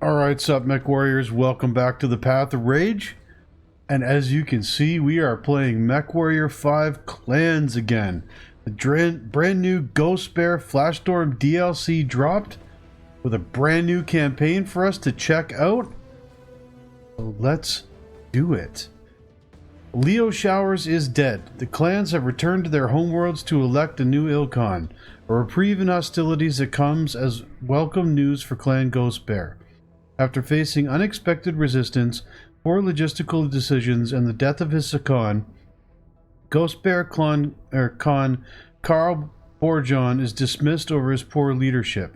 Alright, sup Mechwarriors, welcome back to the Path of Rage. And as you can see, we are playing Mechwarrior 5 Clans again. The brand new Ghost Bear Flashstorm DLC dropped with a brand new campaign for us to check out. So let's do it. Leo Showers is dead. The clans have returned to their homeworlds to elect a new Ilkhan. A reprieve in hostilities that comes as welcome news for Clan Ghost Bear. After facing unexpected resistance, poor logistical decisions, and the death of his Sakan, Ghost Bear Khan Karl Borjon is dismissed over his poor leadership.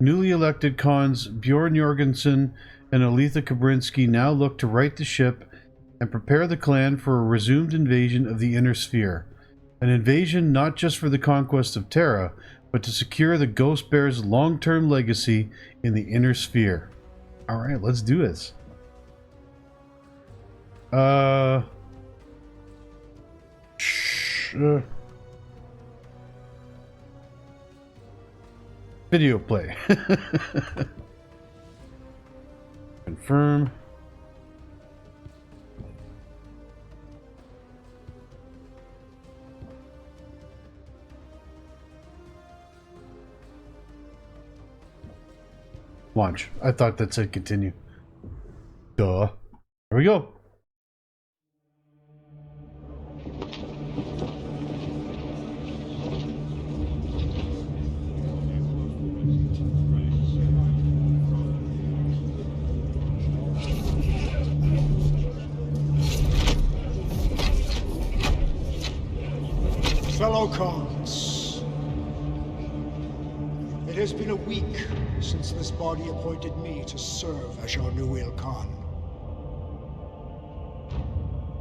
Newly elected Khans Bjorn Jorgensen and Alitha Kabrinsky now look to right the ship and prepare the clan for a resumed invasion of the Inner Sphere. An invasion not just for the conquest of Terra, but to secure the Ghost Bear's long-term legacy in the Inner Sphere. Alright, let's do this. Video play. Confirm. Launch. I thought that said continue. Duh. Here we go. Fellow Khans, it has been a week since this body appointed me to serve as your new Ilkhan.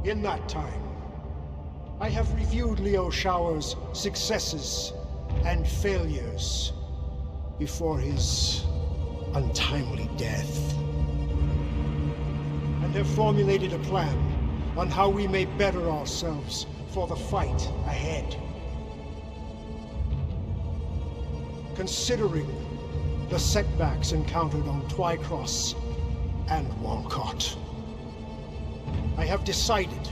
In that time, I have reviewed Leo Shower's successes and failures before his untimely death, and have formulated a plan on how we may better ourselves for the fight ahead. Considering the setbacks encountered on Twycross and Walcott, I have decided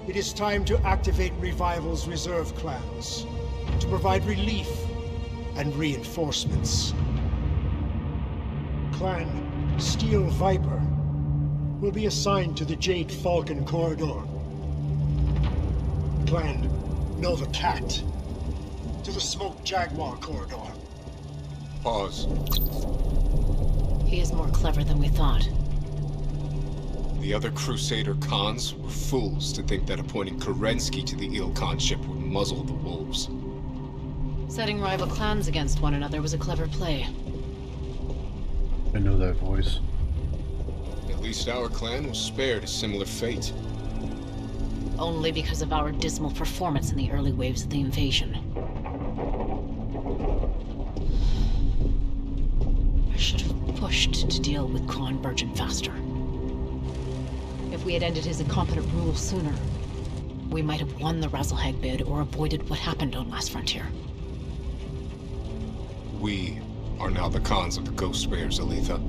it is time to activate Revival's reserve clans to provide relief and reinforcements. Clan Steel Viper will be assigned to the Jade Falcon Corridor. Clan Nova Cat to the Smoke Jaguar Corridor. Pause. He is more clever than we thought. The other Crusader Khans were fools to think that appointing Kerensky to the Ilkhan ship would muzzle the wolves. Setting rival clans against one another was a clever play. I know that voice. At least our clan was spared a similar fate. Only because of our dismal performance in the early waves of the invasion. I should have pushed to deal with Khan Burgeon faster. If we had ended his incompetent rule sooner, we might have won the Razzlehag bid or avoided what happened on Last Frontier. We are now the Khans of the Ghost Bears, Alitha.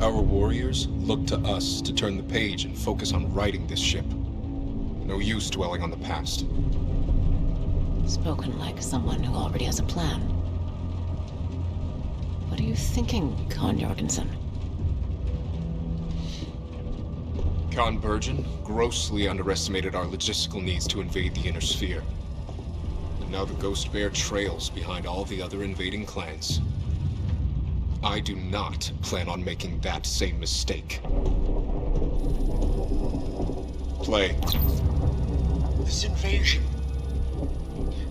Our warriors look to us to turn the page and focus on righting this ship. No use dwelling on the past. Spoken like someone who already has a plan. What are you thinking, Khan Jorgensen? Khan Burgeon grossly underestimated our logistical needs to invade the Inner Sphere. And now the Ghost Bear trails behind all the other invading clans. I do not plan on making that same mistake. Play. This invasion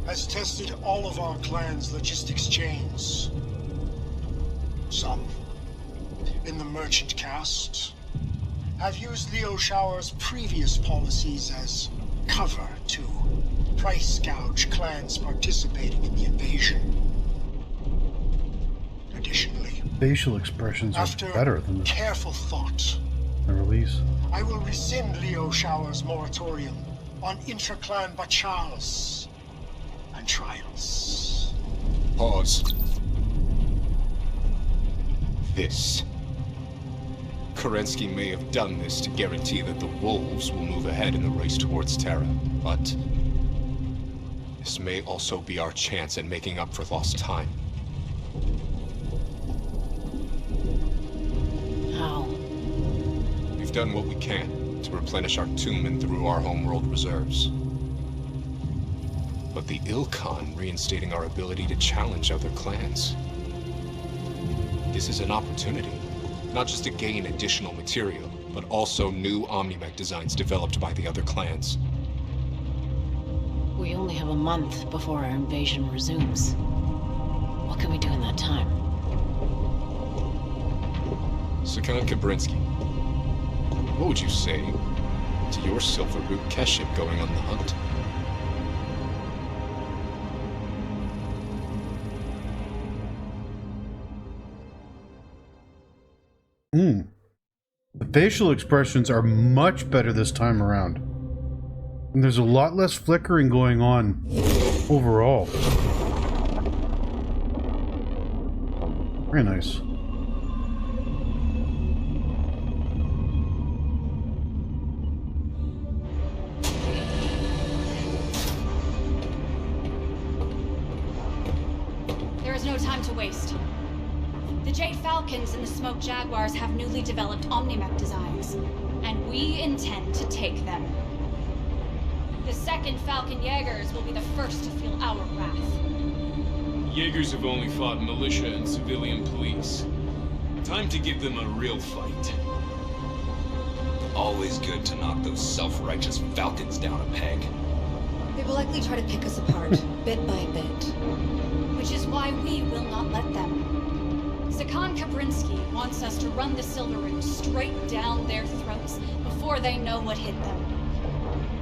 has tested all of our clan's logistics chains. Some, in the merchant caste, have used Leo Shower's previous policies as cover to price gouge clans participating in the invasion. Additionally, Facial expressions are after better than the careful thought, release. I will rescind Leo Shower's moratorium on intra-clan bachals and trials. Pause. This Kerensky may have done this to guarantee that the wolves will move ahead in the race towards Terra, but this may also be our chance at making up for lost time. How? We've done what we can to replenish our tomb and through our homeworld reserves. But the Ilkhan reinstating our ability to challenge other clans. This is an opportunity, not just to gain additional material, but also new OmniMech designs developed by the other clans. We only have a month before our invasion resumes. What can we do in that time? Sakan Kabrinsky, what would you say to your Silveroot Keshik going on the hunt? The facial expressions are much better this time around. And there's a lot less flickering going on overall. Very nice. There is no time to waste. The Jade Falcons and the Smoke Jaguars have newly developed OmniMech designs, and we intend to take them. The second Falcon Jaegers will be the first to feel our wrath. Jaegers have only fought militia and civilian police. Time to give them a real fight. Always good to knock those self-righteous Falcons down a peg. They will likely try to pick us apart, bit by bit. Which is why we will not let them. Sakan Kabrinsky wants us to run the Silveroot straight down their throats before they know what hit them.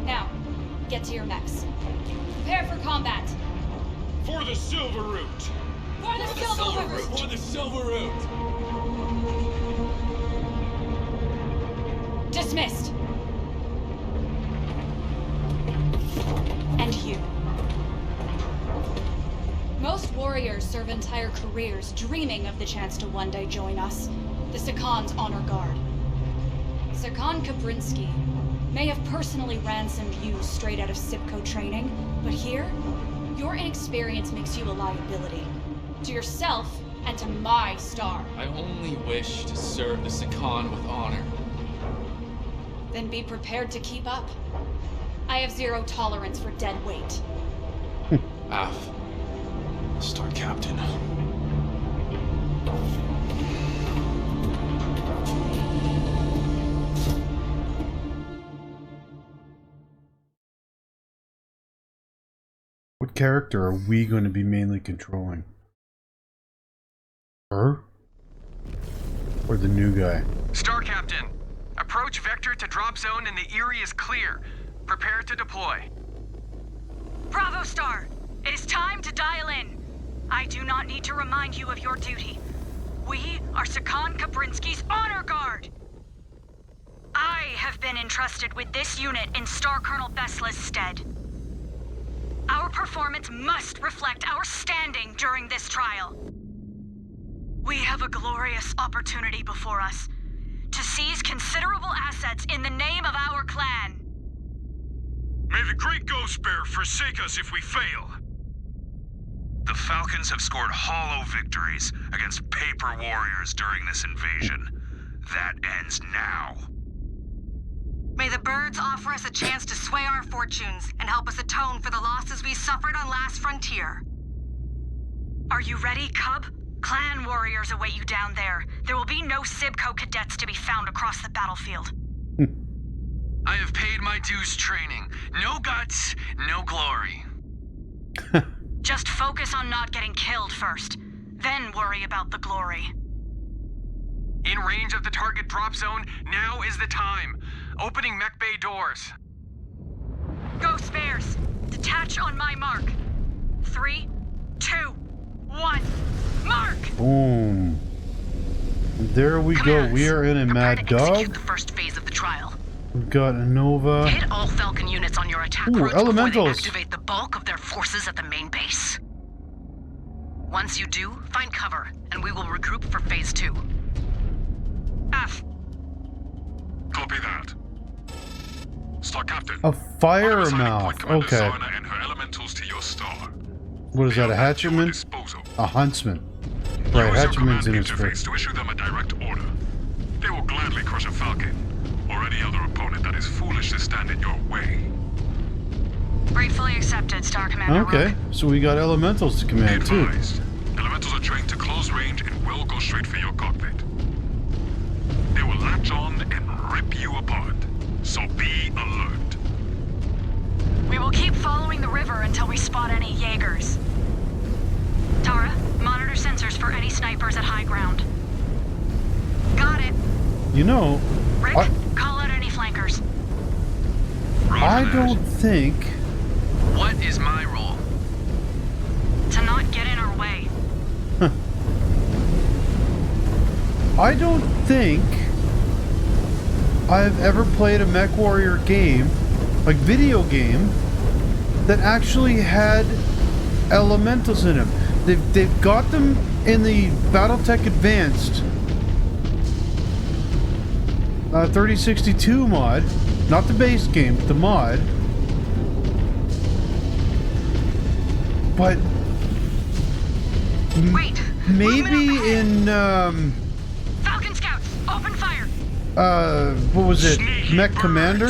Now, get to your mechs. Prepare for combat. For the Silveroot! For the Silveroot! For the Silveroot! Dismissed. And you. Most warriors serve entire careers dreaming of the chance to one day join us, the Sakan's honor guard. Sakan Kabrinsky may have personally ransomed you straight out of Sipco training, but here, your inexperience makes you a liability. To yourself and to my star. I only wish to serve the Sakan with honor. Then be prepared to keep up. I have zero tolerance for dead weight. Af. Star Captain. What character are we going to be mainly controlling? Her? Or the new guy? Star Captain, approach vector to drop zone and the Eerie is clear. Prepare to deploy. Bravo, Star. It is time to dial in. I do not need to remind you of your duty. We are Sakan Kabrinsky's honor guard. I have been entrusted with this unit in Star Colonel Besla's stead. Our performance must reflect our standing during this trial. We have a glorious opportunity before us to seize considerable assets in the name of our clan. May the great Ghost Bear forsake us if we fail. The Falcons have scored hollow victories against paper warriors during this invasion. That ends now. May the birds offer us a chance to sway our fortunes and help us atone for the losses we suffered on Last Frontier. Are you ready, Cub? Clan warriors await you down there. There will be no Sibco cadets to be found across the battlefield. I have paid my dues training. No guts, no glory. Just focus on not getting killed first, then worry about the glory. In range of the target drop zone, now is the time. Opening mech bay doors. Ghost Bears, detach on my mark. 3, 2, 1, mark! Boom. There we go. We are in a Mad Dog. Execute the first phase of the trial. We've got a Nova. Hit all Falcon units on your attack Ooh, routes before they elementals. activate the bulk of their forces at the main base. Once you do, find cover, and we will regroup for phase 2. F, Star Captain. A fire mouth. Okay. And her elementals to your star. What is that? A hatchman? A huntsman. Right, hatchman's in his face. To issue them a direct order. They will gladly crush a falcon or any other opponent that is foolish to stand in your way. Gratefully accepted, Star Commander. Okay, Rook. so we got elementals to command too. Elementals are trained to close range and will go straight for your cockpit. They will latch on and rip you apart. So be alert. We will keep following the river until we spot any Jaegers. Tara, monitor sensors for any snipers at high ground. Got it. You know, Rick, call out any flankers. I don't think... What is my role? To not get in our way. I don't think I've ever played a Mechwarrior game, like video game, that actually had elementals in them. They've got them in the BattleTech Advanced 3062 mod, not the base game, but the mod. But wait, maybe in Falcon Scouts, open fire. What was it? Mech Commander?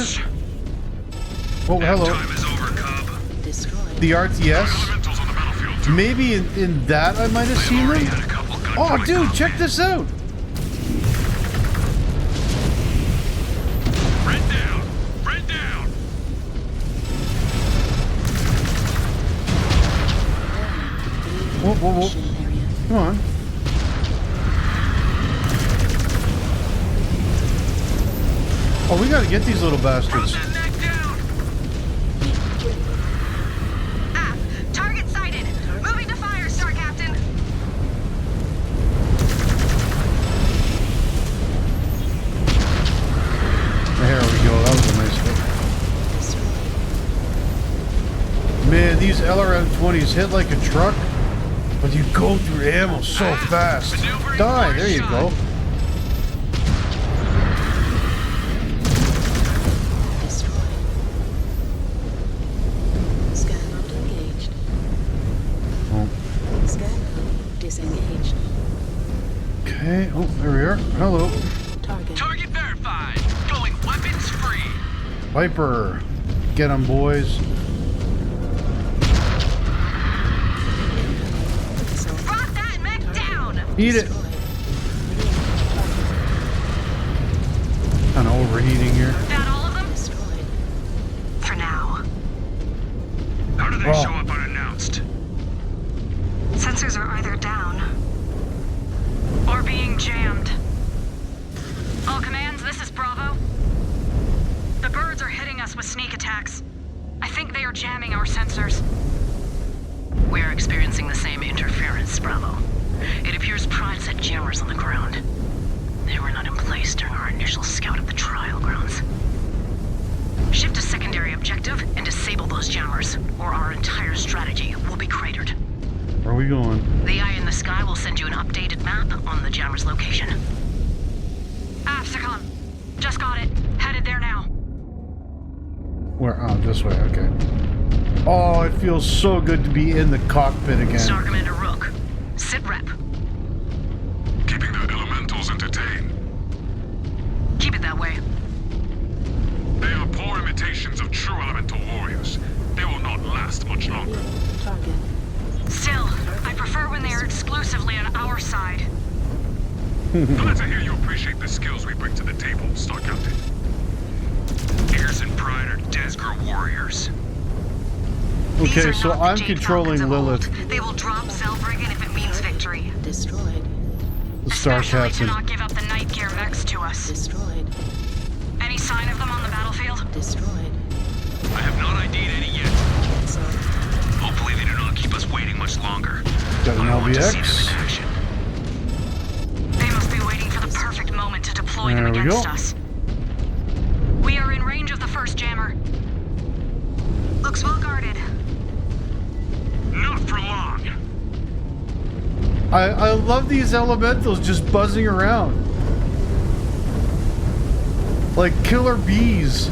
Oh, hello. The RTS? Maybe in that I might have seen them? Oh, dude, check this out! Red down! Red down! Whoa, whoa, whoa. Come on. Oh, we gotta get these little bastards. Target sighted. Moving to fire, Star Captain. There we go. That was a nice hit. Man, these LRM-20s hit like a truck, but you go through ammo so fast. Die. There you go. Okay, oh, there we are. Hello. Target verified. Going weapons free. Viper. Get 'em, boys. Brought that mech down. Eat it. Kind of overheating here. That all of them? For now. How do they show up unannounced? Sensors are either down or being jammed. All commands, this is Bravo. The birds are hitting us with sneak attacks. I think they are jamming our sensors. We are experiencing the same interference, Bravo. It appears Pride set jammers on the ground. They were not in place during our initial scout of the trial grounds. Shift to secondary objective and disable those jammers, or our entire strategy will be cratered. Where are we going? The Eye in the Sky will send you an updated map on the jammer's location. Absicon, just got it. Headed there now. Where? Oh, this way. Okay. Oh, it feels so good to be in the cockpit again. Star Commander Rook, sit rep. Keeping the elementals entertained. Keep it that way. They are poor imitations of true elemental warriors. They will not last much longer. Still, I prefer when they are exclusively on our side. Glad to hear you appreciate the skills we bring to the table, Star Captain. Ears and Pride are Desger warriors. Okay, so I'm controlling Lilith. They will drop Zelbriggen if it means victory. Destroyed. The Star Especially Captain. to not give up the night gear mechs to us. Destroyed. Any sign of them on the battlefield? Destroyed. I have not ID'd any yet. So, Hopefully they do not keep us waiting much longer. Got an I want to see them LBX. in action. They must be waiting for the perfect moment to deploy them There we against go. us. We are in range of the first jammer. Looks well guarded. Not for long. I love these elementals just buzzing around. Like killer bees.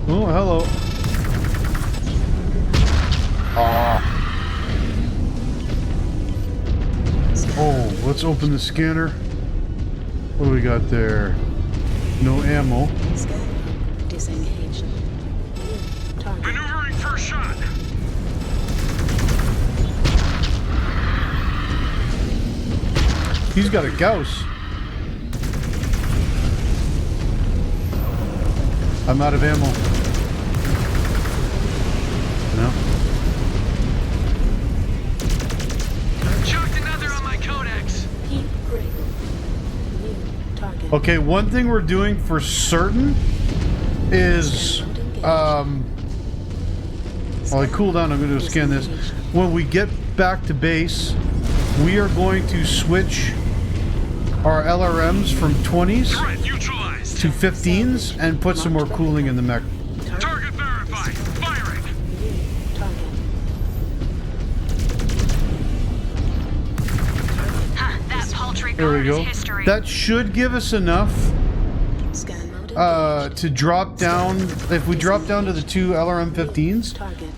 Oh, hello. Ah. Oh, let's open the scanner. What do we got there? No ammo. Disengaged. Target. Maneuvering for a shot. He's got a Gauss. I'm out of ammo. No. Chucked another on my codex. Heat grid. New target. Okay, one thing we're doing for certain is while I cool down, I'm going to scan this. When we get back to base, we are going to switch our LRMs from 20s to 15s and put some more cooling in the mech. Target verified. Firing. Huh, that paltry There we guard is go. history. That should give us enough Scan mode to drop down. If we drop down to the 2 LRM 15s, target.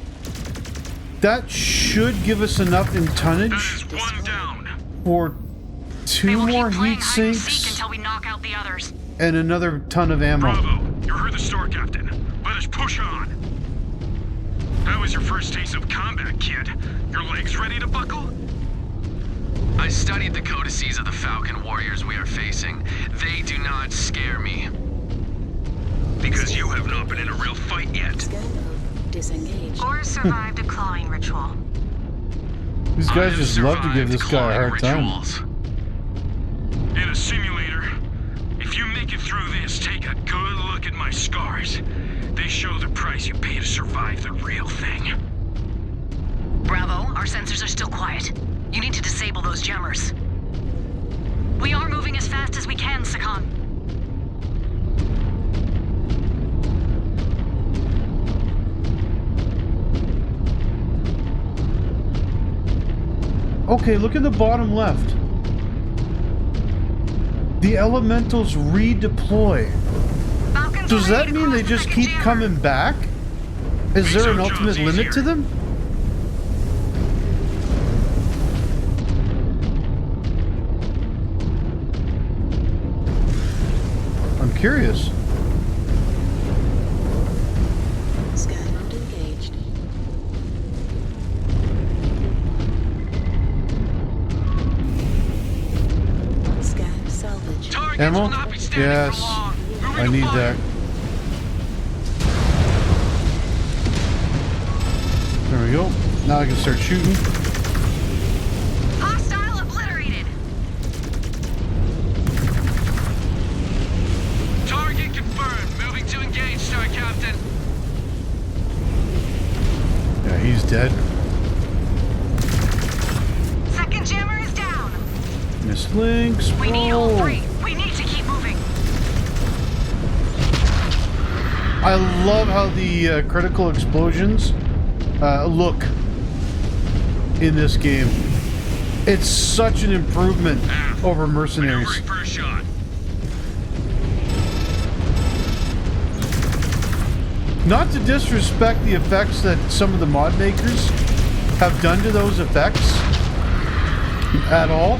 that should give us enough in tonnage One down. for 2 They will more keep playing heat hide and seek sinks until we knock out the others. and another ton of ammo. Bravo. You heard the store, Captain. Let us push on. How was your first taste of combat, kid? Your legs ready to buckle? I studied the codices of the Falcon warriors we are facing. They do not scare me. Because you have not been in a real fight yet. Scan mode disengaged. Or survived a clawing ritual. These I guys have just love to give survived this guy a clawing hard time. rituals. In a simulator, if you make it through this, take a good look at my scars. They show the price you pay to survive the real thing. Bravo, our sensors are still quiet. You need to disable those jammers. We are moving as fast as we can, Sakan. Okay, look at the bottom left. The elementals redeploy. Falcons Does are that ready to mean they cross the just second keep jammer. coming back? Is there an ultimate limit to them? I'm curious. Scan mode engaged. Scan salvage. Targets Ammo? will not be standing Yes. for long. Moving I to need fire. that. There we go. Now I can start shooting. Hostile obliterated. Target confirmed. Moving to engage, Star Captain. Yeah, he's dead. Second jammer is down. Miss Links. We need all Whoa. 3. We need to keep moving. I love how the critical explosions look in this game. It's such an improvement over Mercenaries. Maneuvering for a shot. Not to disrespect the effects that some of the mod makers have done to those effects at all,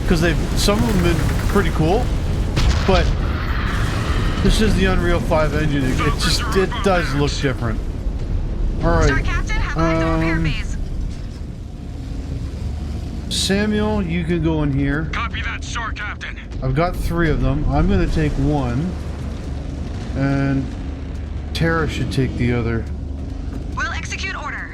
because some of them have been pretty cool, but this is the Unreal 5 engine. It does look different. All Star right. Captain, have eyes on repair base. Samuel, you can go in here. Copy that, Star Captain. I've got 3 of them. I'm going to take one, and Tara should take the other. We'll execute order.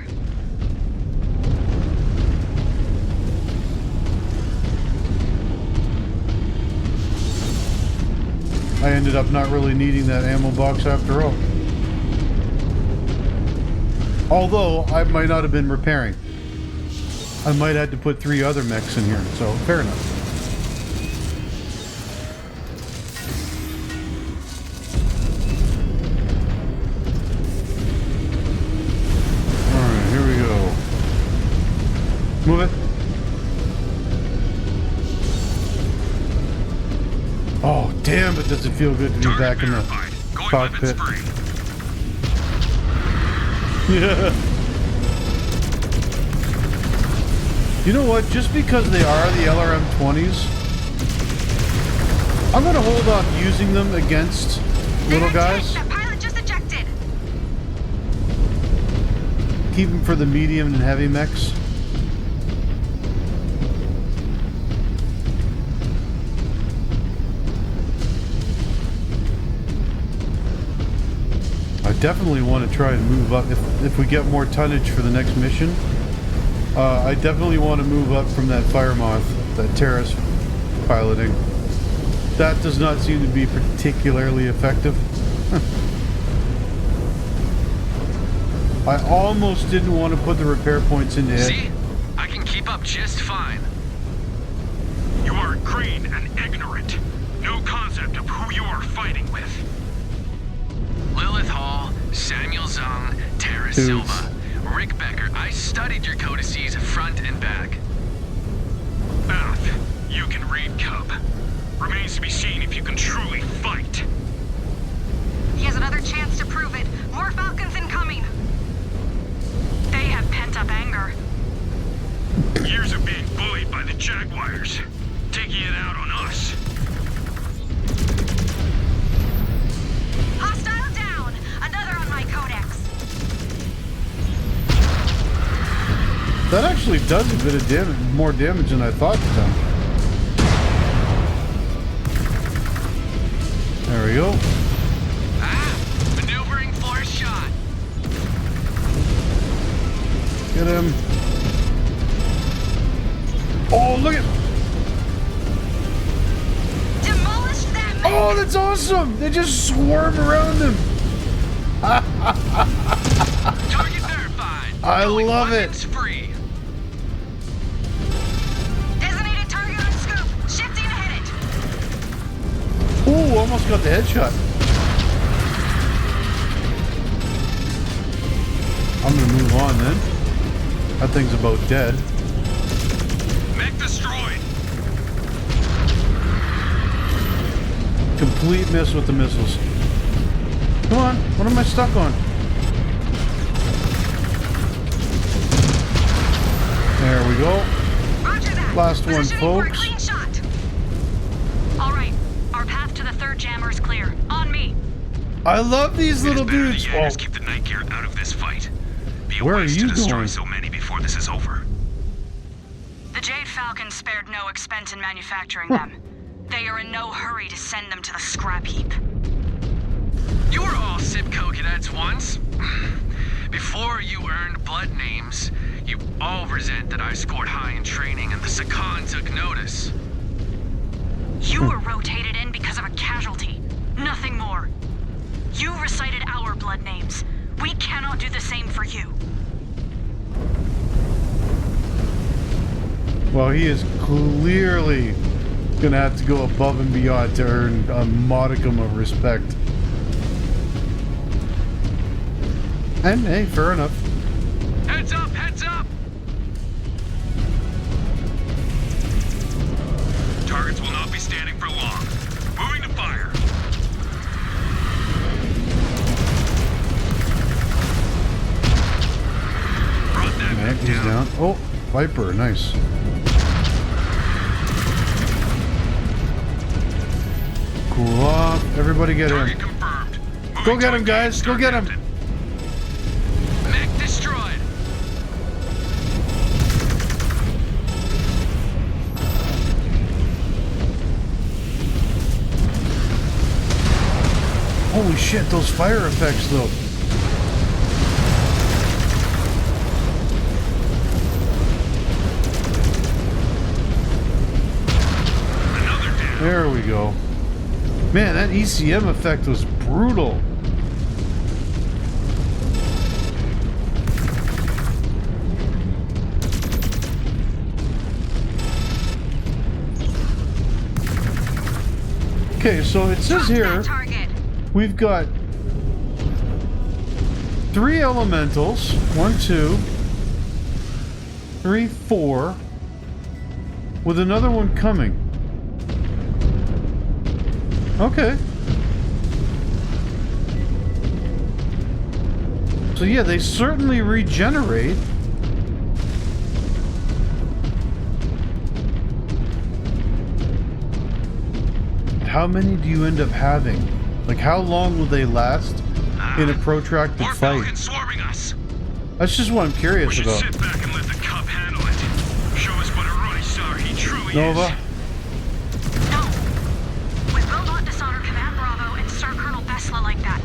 I ended up not really needing that ammo box after all. Although, I might not have been repairing. I might have had to put 3 other mechs in here, so fair enough. Alright, here we go. Move it. Oh, damn, but does it feel good to be back in the cockpit. Yeah. You know what? Just because they are the LRM-20s, I'm going to hold off using them against little guys. That pilot just ejected. Keep them for the medium and heavy mechs. I definitely want to try and move up if we get more tonnage for the next mission. I definitely want to move up from that fire moth, that terrace piloting. That does not seem to be particularly effective. I almost didn't want to put the repair points into it. See? I can keep up just fine. You are green and ignorant. No concept of who you are fighting with. Lilith Hall, Samuel Zung, Tara Silva, Rick Becker. I studied your codices front and back. Bath, you can read, Cub. Remains to be seen if you can truly fight. He has another chance to prove it. More Falcons incoming. They have pent-up anger. Years of being bullied by the Jaguars. Taking it out on us. Hostile down. Another on my codex. That actually does a bit of damage, more damage than I thought to them. There we go. Ah! Maneuvering for a shot. Get him. Oh, look at... Demolish them! Oh, that's awesome! They just swarm around him. Target verified. I love it. Free. Designated target on scoop. Shifting to hit it. Ooh, almost got the headshot. I'm gonna move on then. That thing's about dead. Mech destroyed. Complete miss with the missiles. Come on, what am I stuck on? There we go. Roger that. Last one, Positioning for a folks. clean shot. All right, our path to the third jammer is clear. On me. I love these little It is better dudes. the Jaegers keep the night gear out of this fight. Be a Where are waste you to destroy going? so many before this is over. The Jade Falcon spared no expense in manufacturing them. They are in no hurry to send them to the scrap heap. You were all Sipco cadets once. Before you earned blood names, you all resent that I scored high in training and the Sakan took notice. You were rotated in because of a casualty. Nothing more. You recited our blood names. We cannot do the same for you. Well, he is clearly gonna have to go above and beyond to earn a modicum of respect. And hey, fair enough. Heads up, heads up! Targets will not be standing for long. Moving to fire. Brought that Mac, mech he's down. down. Oh, Viper, nice. Cool off. Everybody get Target in. confirmed. Go Moving get to him, guys. Go engage, get him. Captain. Mech destroyed. Holy shit, those fire effects though. Another down. There we go. Man, that ECM effect was brutal. Okay, so it says here we've got 3 elementals. 1, 2, 3, 4. With another one coming. Okay. So yeah, they certainly regenerate. How many do you end up having? Like, how long will they last in a protracted fight? Swarming us. That's just what I'm curious about. Sit back and let the cub handle it. Show us what a running star he truly Nova? is. No. We will not dishonor Command Bravo and Sir Colonel Vesla like that.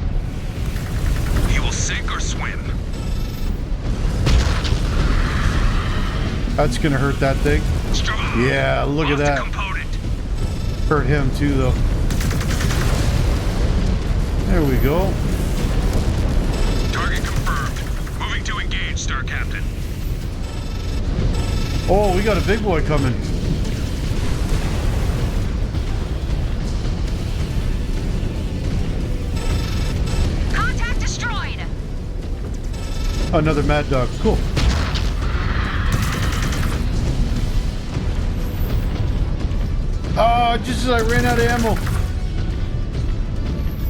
He will sink or swim. That's gonna hurt that thing. Yeah, look at that. Hurt him too, though. There we go. Target confirmed. Moving to engage, Star Captain. Oh, we got a big boy coming. Contact destroyed. Another Mad Dog. Cool. Oh, just as I ran out of ammo.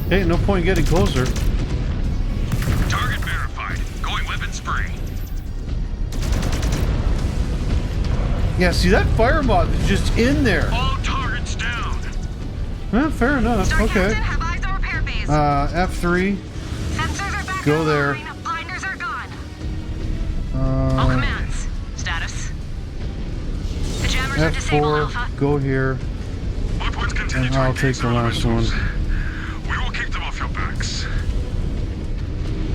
Hey, no point getting closer. Target verified. Going weapons free. Yeah, see, that fire moth is just in there. All targets down. Fair enough. Star Okay. Captain, have eyes on repair base. F3. Sensors are back Go there. online. Blinders are gone. All commands. Status. The jammers are disabled, Alpha. F4. Go here. And I'll take the last one. We will keep them off your backs.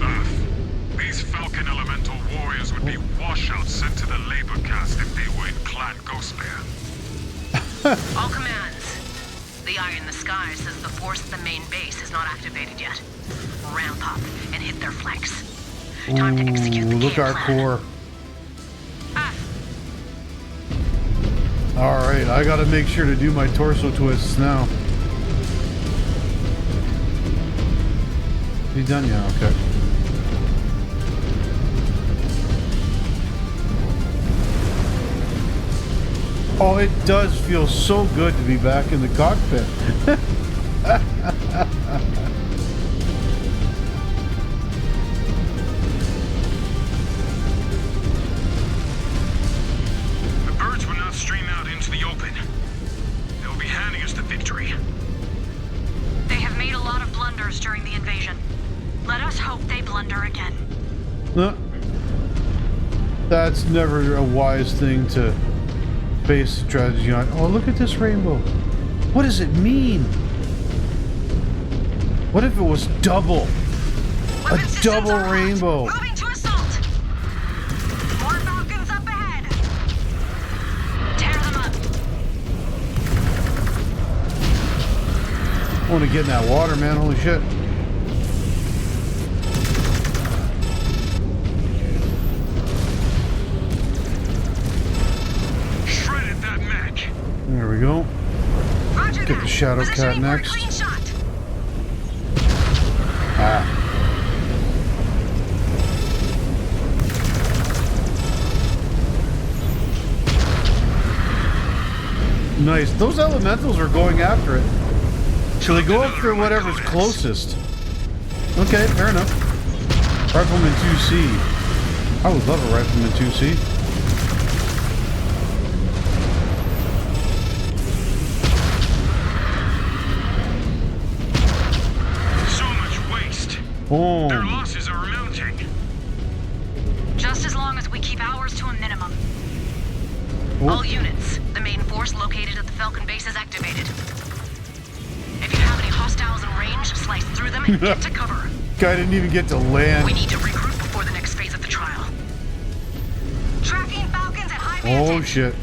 Earth. These Falcon Elemental warriors would be washouts sent to the labor caste if they were in Clan Ghostbear. All commands. The eye in the sky says the force at the main base is not activated yet. Ramp up and hit their flanks. Time to execute the look game our plan. core. Alright, I gotta make sure to do my torso twists now. Is he done? Yeah, okay. Oh, it does feel so good to be back in the cockpit. During the invasion. Let us hope they blunder again. No. That's never a wise thing to base strategy on. Oh, look at this rainbow. What does it mean? What if it was double? A double rainbow. Moving to assault. More Falcons up ahead. Tear them up. I want to get in that water, man. Holy shit. Shredded that mech. There we go. Roger Get the Shadow Cat next. Clean shot. Ah. Nice. Those elementals are going after it. So they go after whatever's closest. Okay, fair enough. Rifleman 2C. I would love a Rifleman 2C. So much waste. Boom. Their losses are mounting. Just as long as we keep ours to a minimum. All units, the main force located at the Falcon base is activated. If you have any hostiles in range, slice through them and get to cover. Guy didn't even get to land. We need to regroup before the next phase of the trial. Tracking Falcons at high Oh vantage. shit.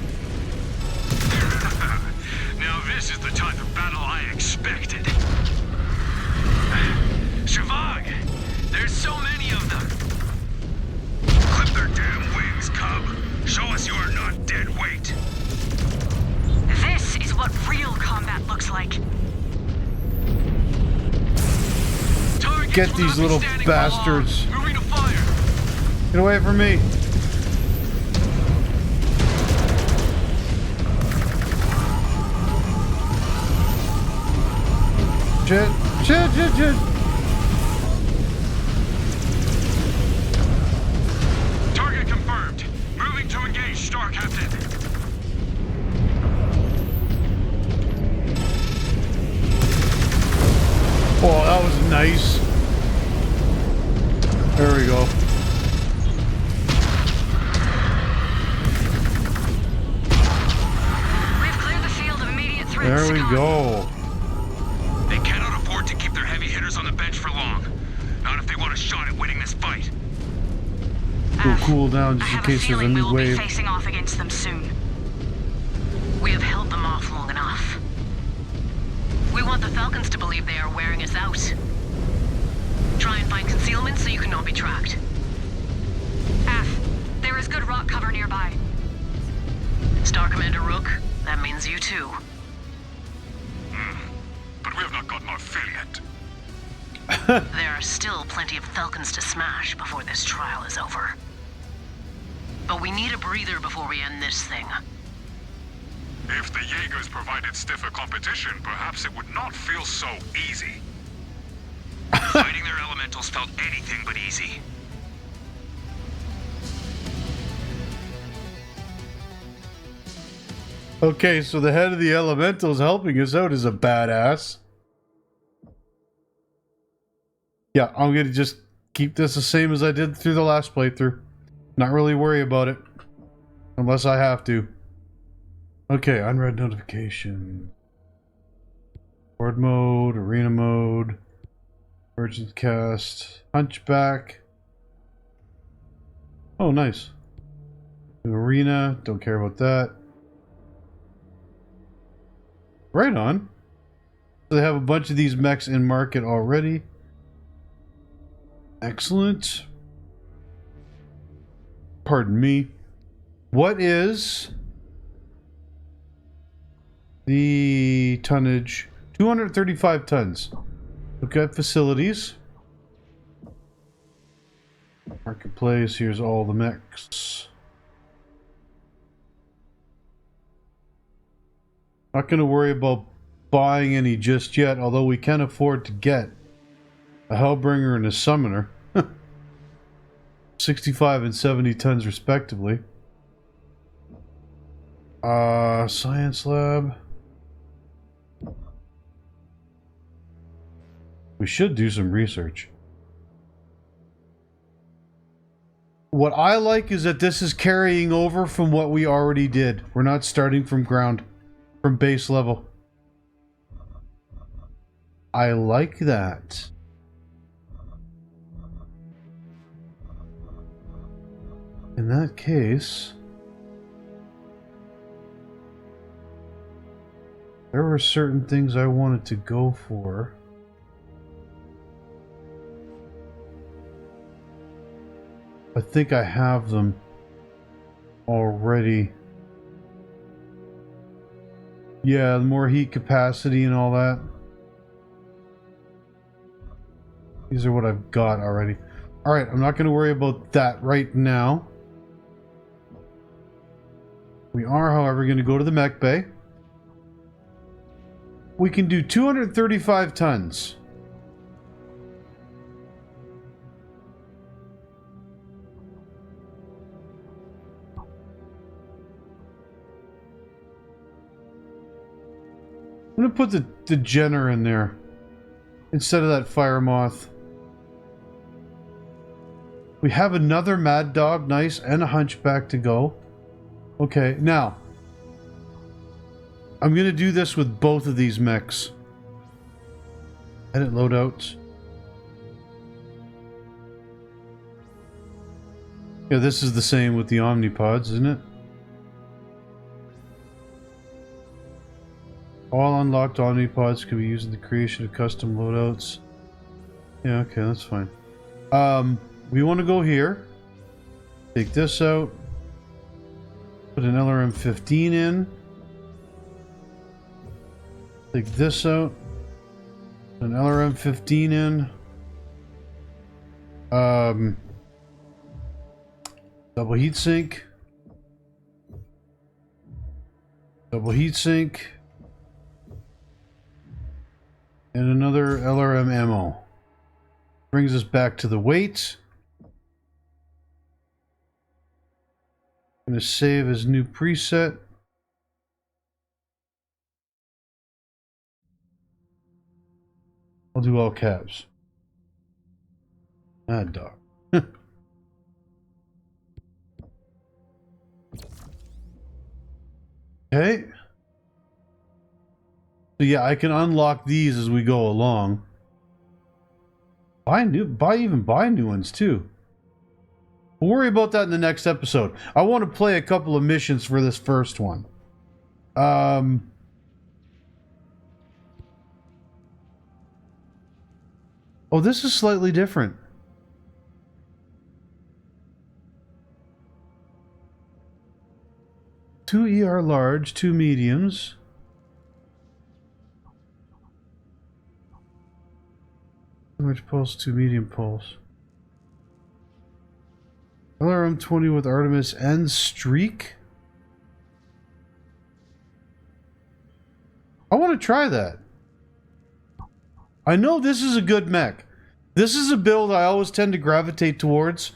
Now this is the type of battle I expected. Shavag! There's so many of them! Clip their damn wings, cub. Show us you are not dead weight. This is what real combat looks like. Get these little bastards. Get away from me. Shit. Shit, shit, shit. Target confirmed. Moving to engage, Star Captain. Oh, that was nice. There we go. We've cleared the field of immediate threat. There we go. They cannot afford to keep their heavy hitters on the bench for long. Not if they want a shot at winning this fight. We'll cool down just I in have case a there's a feeling we new will be wave. facing off against them soon. We have held them off long enough. We want the Falcons to believe they are wearing us out. Try and find concealment so you cannot be tracked. F, there is good rock cover nearby. Star Commander Rook, that means you too. But we have not gotten our fill yet. There are still plenty of Falcons to smash before this trial is over. But we need a breather before we end this thing. If the Jaegers provided stiffer competition, perhaps it would not feel so easy. Fighting their elementals felt anything but easy. Okay, so the head of the elementals helping us out is a badass. Yeah, I'm gonna just keep this the same as I did through the last playthrough. Not really worry about it. Unless I have to. Okay, unread notification. Board mode, arena mode, urgent cast, hunchback. Oh, nice. Arena, don't care about that. Right on. So they have a bunch of these mechs in market already. Excellent. Pardon me. What is the tonnage? 235 tons. Okay, facilities. Marketplace, here's all the mechs. Not going to worry about buying any just yet, although we can afford to get a Hellbringer and a Summoner. 65 and 70 tons respectively. Science lab. We should do some research. What I like is that this is carrying over from what we already did. We're not starting from ground, from base level. I like that. In that case, there were certain things I wanted to go for. I think I have them already. Yeah, the more heat capacity and all that. These are what I've got already. Alright, I'm not going to worry about that right now. We are, however, going to go to the mech bay. We can do 235 tons. I'm going to put the Jenner in there instead of that Fire Moth. We have another Mad Dog, nice, and a Hunchback to go. Okay, now I'm going to do this with both of these mechs. Edit loadouts. Yeah, this is the same with the Omnipods, isn't it? All unlocked Omnipods can be used in the creation of custom loadouts. Yeah, okay, that's fine. We want to go here. Take this out. Put an LRM-15 in. Take this out. An LRM-15 in. Double heatsink. Double heatsink. And another LRM ammo. Brings us back to the weight. I'm going to save as new preset. I'll do all caps. Mad dog. Okay. So yeah, I can unlock these as we go along. Buy new ones too. We'll worry about that in the next episode. I want to play a couple of missions for this first one. Oh, this is slightly different. Two ER large, two mediums. Large pulse, two medium pulse. LRM 20 with Artemis and Streak. I want to try that. I know this is a good mech. This is a build I always tend to gravitate towards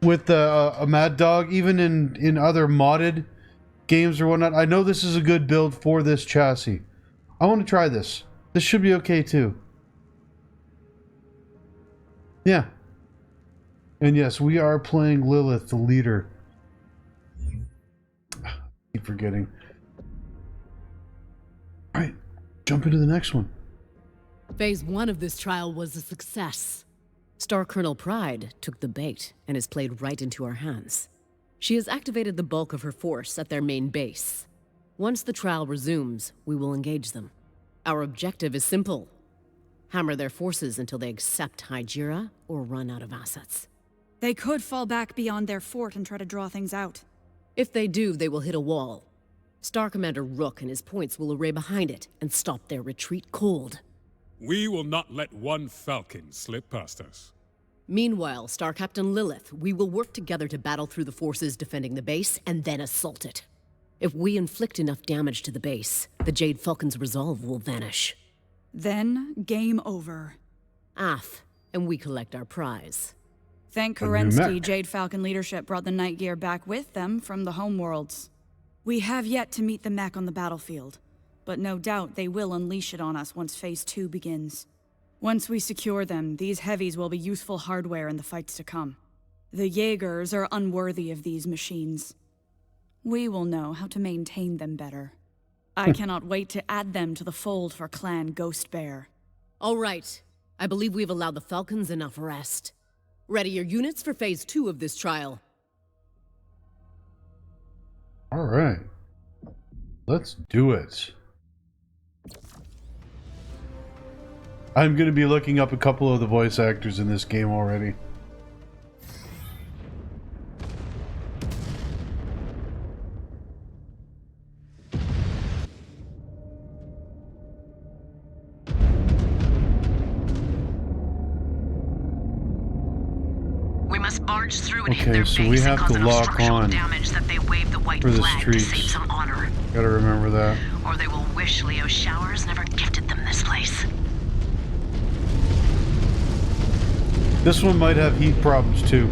with a Mad Dog, even in other modded games or whatnot. I know this is a good build for this chassis. I want to try this. This should be okay too. Yeah. And yes, we are playing Lilith, the leader. I keep forgetting. Alright, jump into the next one. Phase 1 of this trial was a success. Star Colonel Pride took the bait and has played right into our hands. She has activated the bulk of her force at their main base. Once the trial resumes, we will engage them. Our objective is simple. Hammer their forces until they accept Hygira or run out of assets. They could fall back beyond their fort and try to draw things out. If they do, they will hit a wall. Star Commander Rook and his points will array behind it and stop their retreat cold. We will not let one Falcon slip past us. Meanwhile, Star Captain Lilith, we will work together to battle through the forces defending the base and then assault it. If we inflict enough damage to the base, the Jade Falcon's resolve will vanish. Then, game over. And we collect our prize. Thank Kerensky, Jade Falcon leadership brought the Night Gear back with them from the homeworlds. We have yet to meet the mech on the battlefield, but no doubt they will unleash it on us once Phase 2 begins. Once we secure them, these heavies will be useful hardware in the fights to come. The Jaegers are unworthy of these machines. We will know how to maintain them better. I cannot wait to add them to the fold for Clan Ghostbear. All right. I believe we've allowed the Falcons enough rest. Ready your units for Phase 2 of this trial. All right. Let's do it. I'm going to be looking up a couple of the voice actors in this game already. We must barge through and hit Okay, their so base we and have cause to enough lock structural on damage that they wave the white for the flag to streaks. save some honor. Gotta remember that. Or they will wish Leo Showers never gifted them this place. This one might have heat problems too.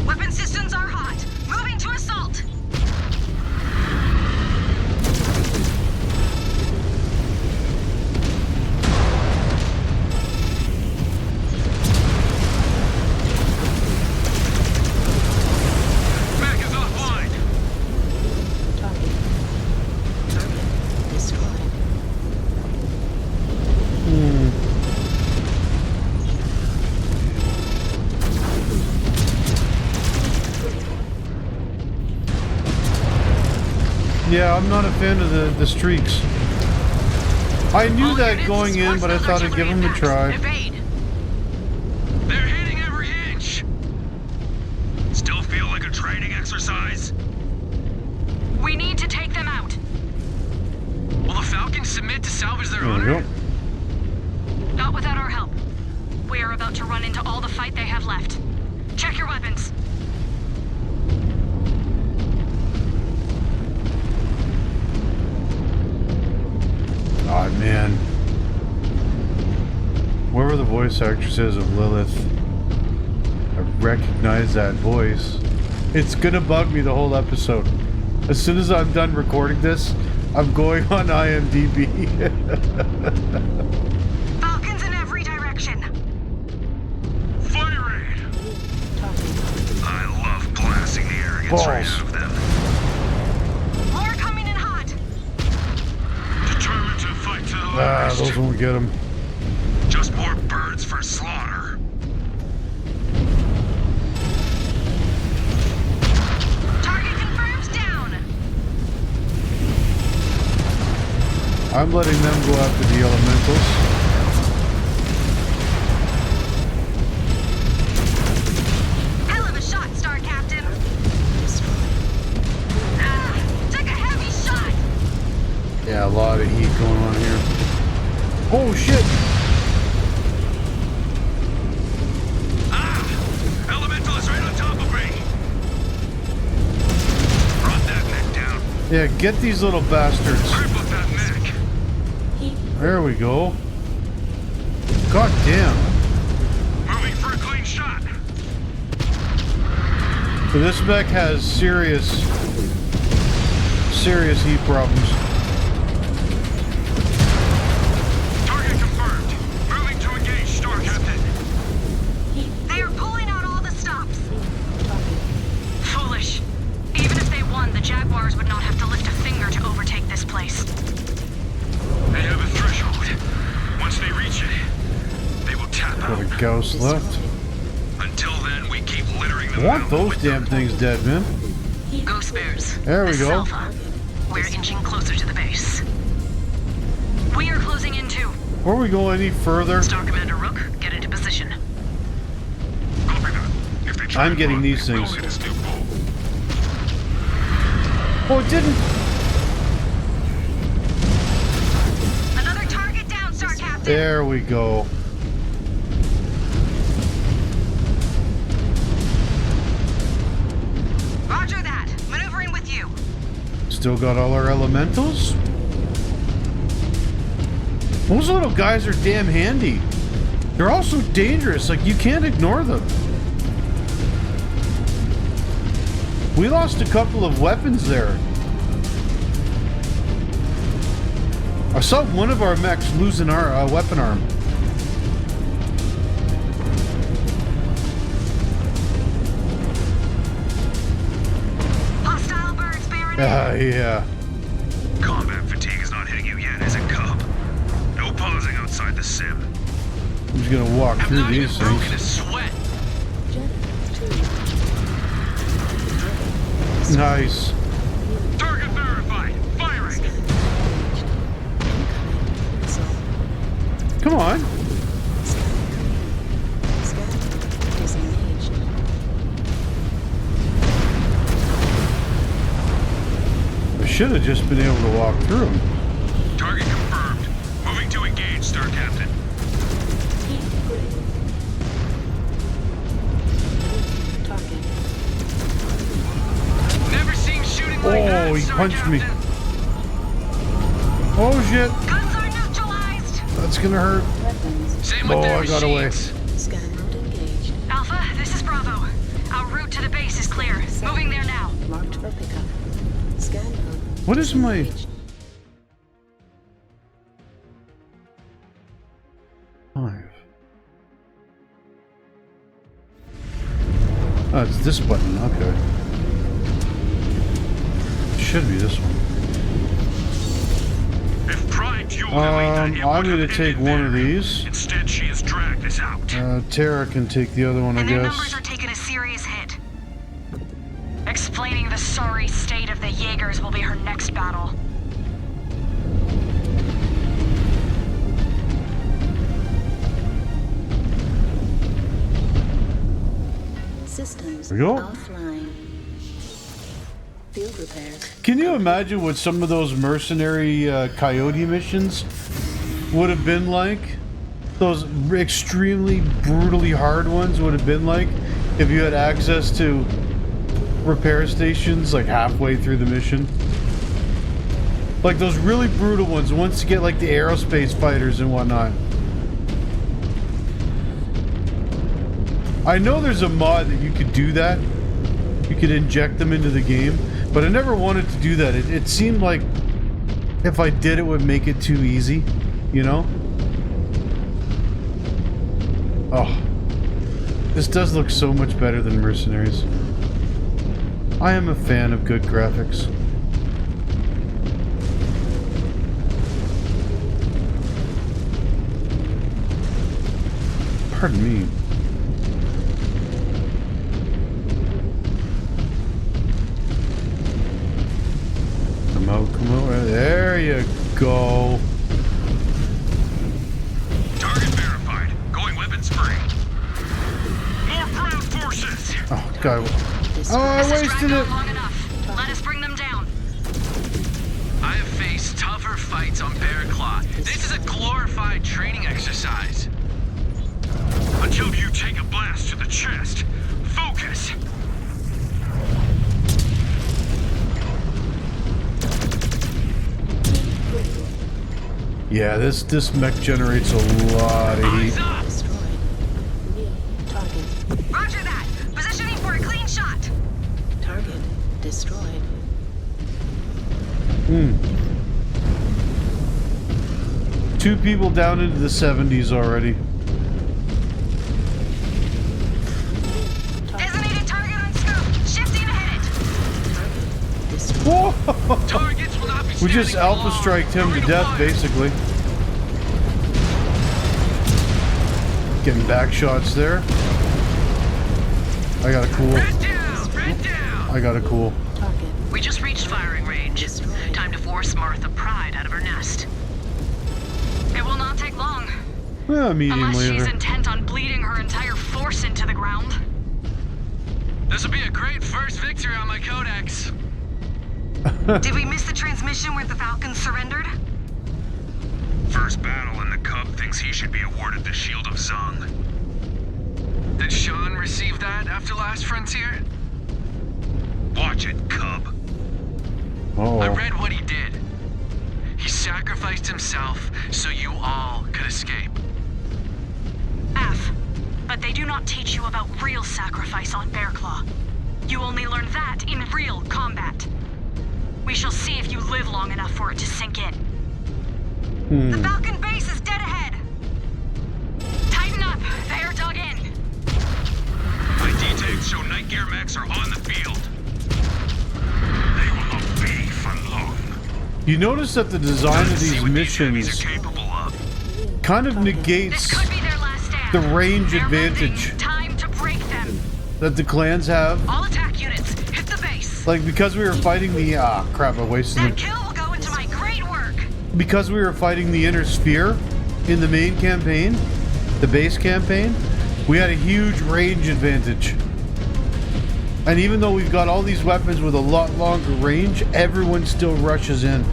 Weapon systems are hot. Moving to assault. Mech is offline. Target destroyed. Yeah, I'm not a fan of the streaks. I knew that going in, but I thought I'd give them a try. Evade. They're hitting every inch. Still feel like a training exercise? We need to take them out. Will the Falcons submit to salvage their There we honor? go. Not without our help. We are about to run into all the fight they have left. Check your weapons. Oh man. voice actress is of Lilith. I recognize that voice. It's gonna bug me the whole episode. As soon as I'm done recording this, I'm going on IMDb. Falcons in every direction. Fire raid! I love blasting the arrogance right out of them. More coming in hot. Determined to fight to the Ah, last. those won't get him. Just more birds for slaughter. Target confirmed down. I'm letting them go after the elementals. Hell of a shot, Star Captain. Ah, took a heavy shot. Yeah, a lot of heat going on here. Oh shit! Elemental is right on top of me. Brought that mech down. Yeah, get these little bastards. Crippled that mech. There we go. God damn. Moving for a clean shot. So this mech has serious heat problems. Target confirmed. Moving to engage, Star Captain. They are pulling out all the stops. Foolish. Even if they won, the Jaguars would not have to lift a finger to overtake this place. They have a threshold. Once they reach it, they will tap Got out. a Gauss left. Until then, we keep littering I them want out those with damn things dead, man. Ghost bears. There we This is go. Alpha. We're inching closer to the base. We are closing in too. Before we go any further, Star Commander Rook, get into position. Copy that. If they try I'm and getting run, these we'll things. hit a steel pole. Oh, it didn't. Another target down, Star Captain. There we go. Roger that. Maneuvering with you. Still got all our elementals. Those little guys are damn handy. They're also dangerous. Like, you can't ignore them. We lost a couple of weapons there. I saw one of our mechs losing our weapon arm. Hostile birds bearing Yeah. Combat fatigue is not hitting you yet, is it, Cub? No pausing outside the sim. I'm just gonna walk I'm through not even these broken a things. sweat. Nice. Target verified. Firing. Come on. I should have just been able to walk through them. Target confirmed. Moving to engage, Star Captain. Never seen shooting like that, Oh, he Star punched me. Captain. Oh shit. Guns are neutralized. That's gonna hurt. Same with Oh, their I got away. machines. Scan mode engaged. Alpha, this is Bravo. Our route to the base is clear. Moving there now. Marked for pickup. Scan mode. What is my... Five. Oh, it's this button. Okay. Should be this one. If primed, you will delete that. It I'm would gonna have take ended one of there. these. Instead, she has dragged us out. Tara can take the other one, I And their numbers guess. are taking a serious hit. Explaining the sorry state of the Jaegers will be her next battle. Systems There we go. offline. Field repairs. Can you imagine what some of those mercenary coyote missions would have been like? Those extremely brutally hard ones would have been like if you had access to repair stations like halfway through the mission. Like those really brutal ones, once you get like the aerospace fighters and whatnot. I know there's a mod that you could do that. You could inject them into the game, but I never wanted to do that. It seemed like if I did, it would make it too easy, you know? Oh. This does look so much better than Mercenaries. I am a fan of good graphics. Pardon me. Come out. There you go. Target verified. Going weapons free. More ground forces. Oh, God. Oh, I wasted it. Long enough. Let us bring them down. I have faced tougher fights on Bear Claw. This is a glorified training exercise. Until you take a blast to the chest. Focus. Yeah, this mech generates a lot of heat. Roger that. Positioning for a clean shot. Target destroyed. Two people down into the 70s already. Designated target on scope. Shifting to hit it. Whoa! Targets will not be We just standing alpha long. striked him to death, basically. Getting back shots there. I got a cool. Red down! I got a cool. We just reached firing range. Time to force Martha Pride out of her nest. It will not take long. Medium Unless she's laser. intent on bleeding her entire force into the ground. This will be a great first victory on my codex. Did we miss the transmission where the Falcons surrendered? First battle and the Cub thinks he should be awarded the Shield of Zung. Did Sean receive that after Last Frontier? Watch it, Cub. I read what he did. He sacrificed himself so you all could escape. F. But they do not teach you about real sacrifice on Bearclaw. You only learn that in real combat. We shall see if you live long enough for it to sink in. The Falcon base is dead ahead. Tighten up. They are dug in. ID tags show night gear mechs are on the field. They will not be for long. You notice that the design of these missions kind of negates the range advantage Time to break them. that the clans have. All attack units, hit the base. Like, because we were fighting the... crap, I wasted That it. kill will go into my great work. Because we were fighting the Inner Sphere in the main campaign, the base campaign, we had a huge range advantage. And even though we've got all these weapons with a lot longer range, everyone still rushes in.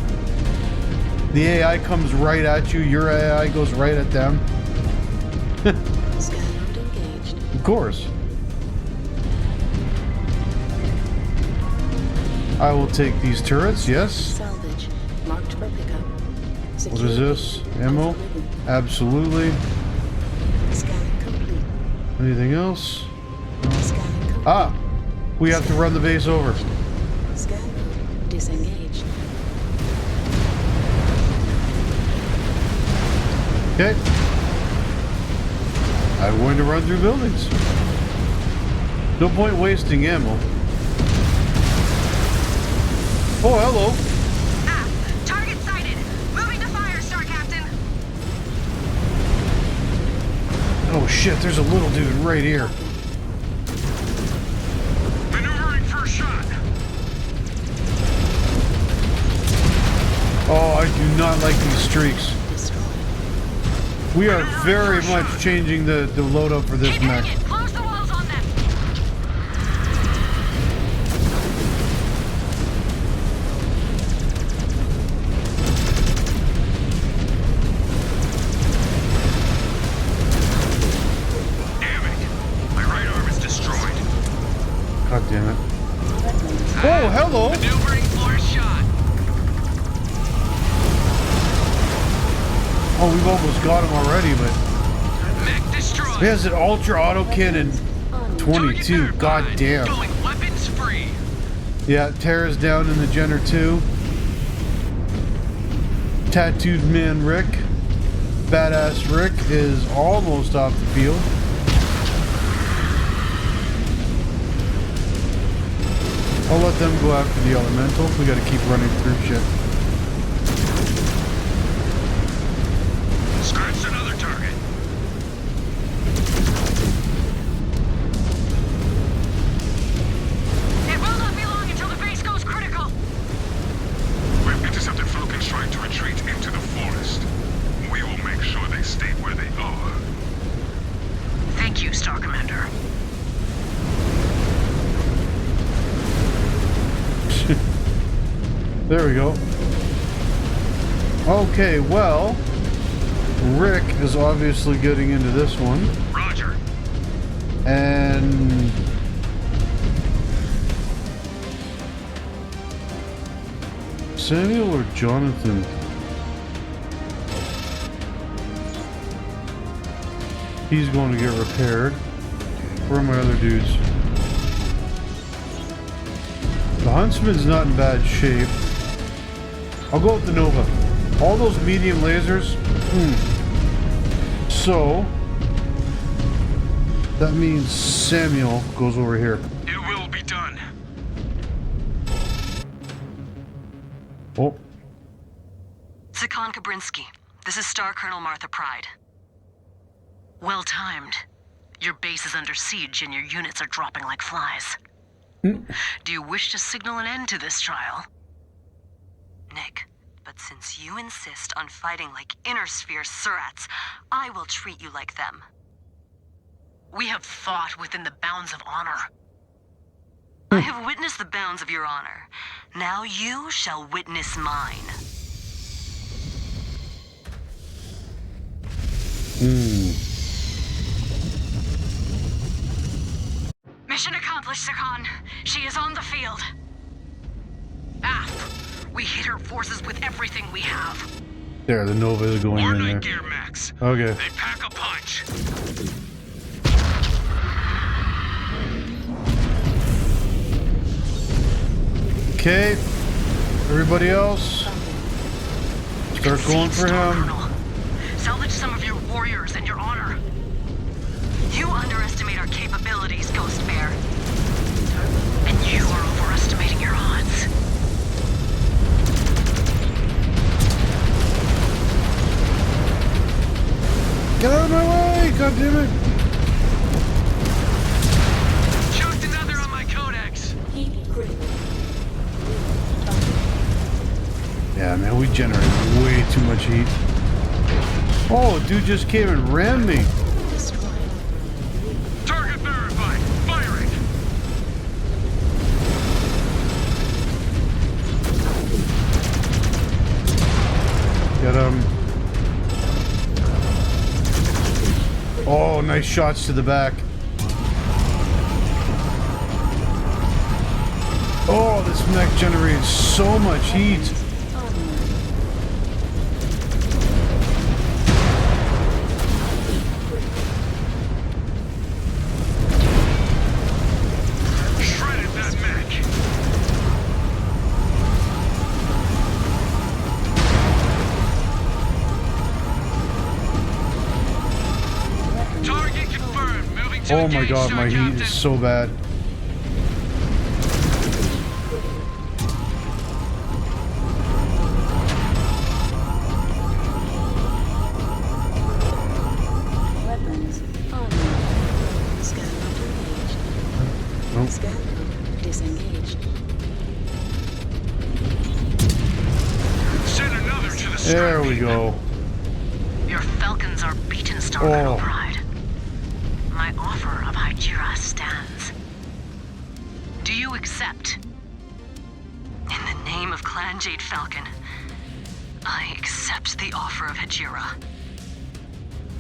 The AI comes right at you, your AI goes right at them. Of course. I will take these turrets, yes. Salvage. Marked for pickup. What is this? Ammo? Absolutely. Scan complete. Anything else? Scan complete. Ah! We have to run the base over. Scan mode disengaged. Okay. I'm going to run through buildings. No point wasting ammo. Oh, hello. Target sighted. Moving to fire, Star Captain. Oh shit, there's a little dude right here. Maneuvering first shot. Oh, I do not like these streaks. We are very much changing the loadout for this mech. Close the walls on them. Damn it. My right arm is destroyed. God damn it. Oh, hello. Maneuvering for a shot. Oh, we've almost got him already, but Mech destroyed. he has an ultra auto cannon 22. God damn. Going weapons free. Yeah, Tara's down in the Jenner 2. Tattooed Man Rick. Badass Rick is almost off the field. I'll let them go after the elemental. We gotta keep running through shit. Scratched another target. It will not be long until the base goes critical. We've intercepted Falcons trying to retreat into the forest. We will make sure they stay where they are. Thank you, Star Commander. There we go. Okay, well, Rick is obviously getting into this one. Roger. And Samuel or Jonathan? He's going to get repaired. Where are my other dudes? The Huntsman's not in bad shape. I'll go with the Nova. All those medium lasers. So that means Samuel goes over here. It will be done. Oh. Sakan Kabrinsky, this is Star Colonel Martha Pride. Well timed. Your base is under siege and your units are dropping like flies. Do you wish to signal an end to this trial? Nick, but since you insist on fighting like Inner Sphere Surats, I will treat you like them. We have fought within the bounds of honor. I have witnessed the bounds of your honor. Now you shall witness mine. Mission accomplished, Sakan. She is on the field. We hit her forces with everything we have. There, the Nova is going More in night there. gear, Max. Okay. They pack a punch. Okay. Everybody else, start going for him. Salvage some of your warriors and your honor. You underestimate our capabilities, Ghost Bear. And you are overestimating your odds. Get out of my way! God damn it! Choked another on my codex. Yeah, man, we generate way too much heat. Oh, dude just came and rammed me. Target verified. Firing. Get him. Oh, nice shots to the back. Oh, this mech generates so much heat. Shredded that mech. Target confirmed. Moving to Oh my engage, god, Star my heat Captain. is so bad. Weapons on. Scan mode engaged. Nope. Scan mode disengaged. Send another to the There we go. Your falcons are beaten, Star Oh. Colonel Pride. My offer of Hydra stands. Do you accept? In the name of Clan Jade Falcon, I accept the offer of Hajira.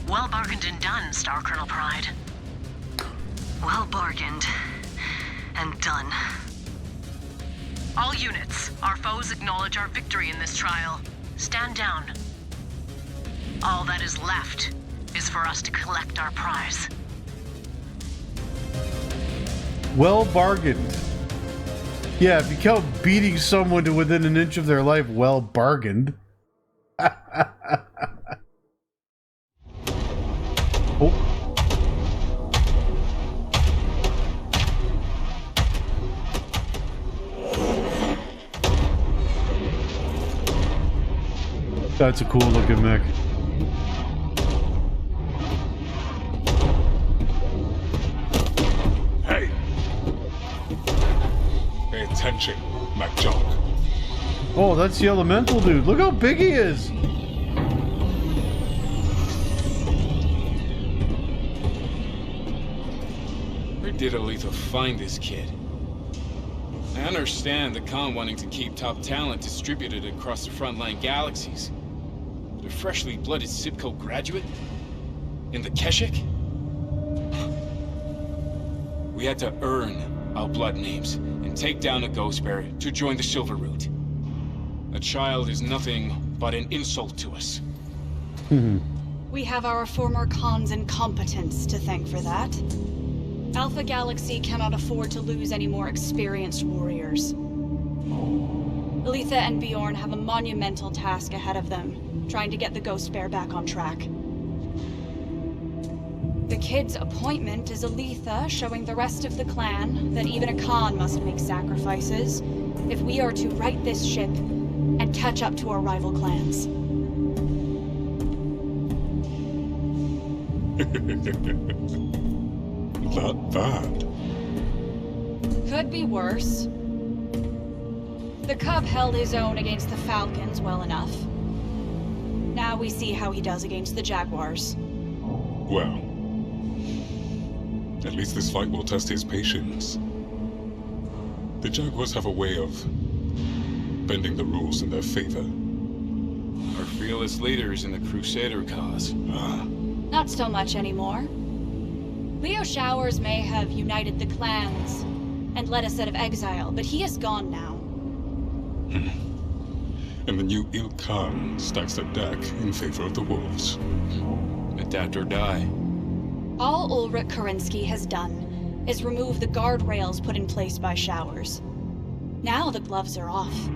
Well bargained and done, Star Colonel Pride. Well bargained and done. All units, our foes acknowledge our victory in this trial. Stand down. All that is left is for us to collect our prize. Well bargained. Yeah, if you count beating someone to within an inch of their life, well bargained. Oh. That's a cool looking mech. Hey! Pay attention, Mech Jock. Oh, that's the elemental dude. Look how big he is. Where did Aletha find this kid? I understand the Khan wanting to keep top talent distributed across the frontline galaxies. But a freshly blooded Sibco graduate? In the Keshik? We had to earn our blood names and take down a ghost bear to join the Silveroot. A child is nothing but an insult to us. We have our former Khan's incompetence to thank for that. Alpha Galaxy cannot afford to lose any more experienced warriors. Aletha and Bjorn have a monumental task ahead of them, trying to get the Ghost Bear back on track. The kid's appointment is Aletha showing the rest of the clan that even a Khan must make sacrifices if we are to right this ship and catch up to our rival clans. Not bad. Could be worse. The Cub held his own against the Falcons well enough. Now we see how he does against the Jaguars. Well, at least this fight will test his patience. The Jaguars have a way of bending the rules in their favor. Our fearless leaders in the Crusader cause. Not so much anymore. Leo Showers may have united the clans and led us out of exile, but he is gone now. And the new Il Khan stacks the deck in favor of the wolves. Adapt or die. All Ulrich Karinsky has done is remove the guardrails put in place by Showers. Now the gloves are off,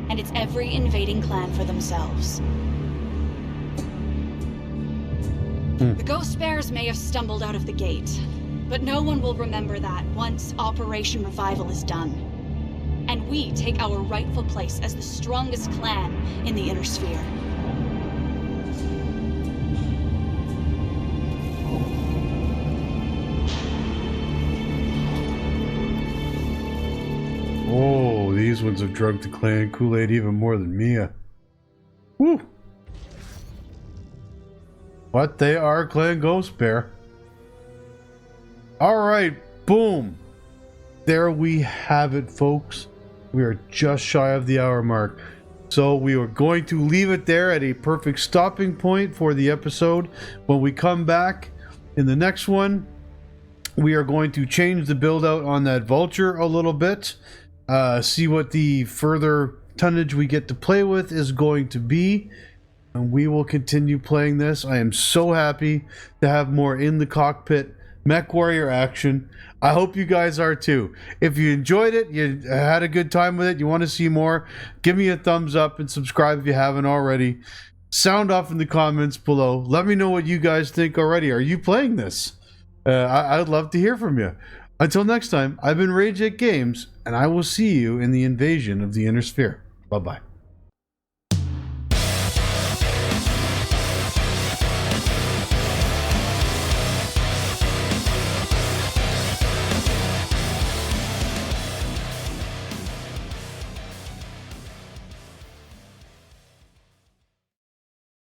and it's every invading clan for themselves. The Ghost Bears may have stumbled out of the gate, but no one will remember that once Operation Revival is done. And we take our rightful place as the strongest clan in the Inner Sphere. Oh, these ones have drunk the clan Kool-Aid even more than Mia. Woo! But they are Clan Ghost Bear. Alright, boom. There we have it, folks. We are just shy of the hour mark. So we are going to leave it there at a perfect stopping point for the episode. When we come back in the next one, we are going to change the build out on that Vulture a little bit. See what the further tonnage we get to play with is going to be. And we will continue playing this. I am so happy to have more in the cockpit Mechwarrior action. I hope you guys are too. If you enjoyed it, you had a good time with it, you want to see more, give me a thumbs up and subscribe if you haven't already. Sound off in the comments below. Let me know what you guys think already. Are you playing this? I'd love to hear from you. Until next time, I've been Rage8 Games, and I will see you in the invasion of the Inner Sphere. Bye-bye.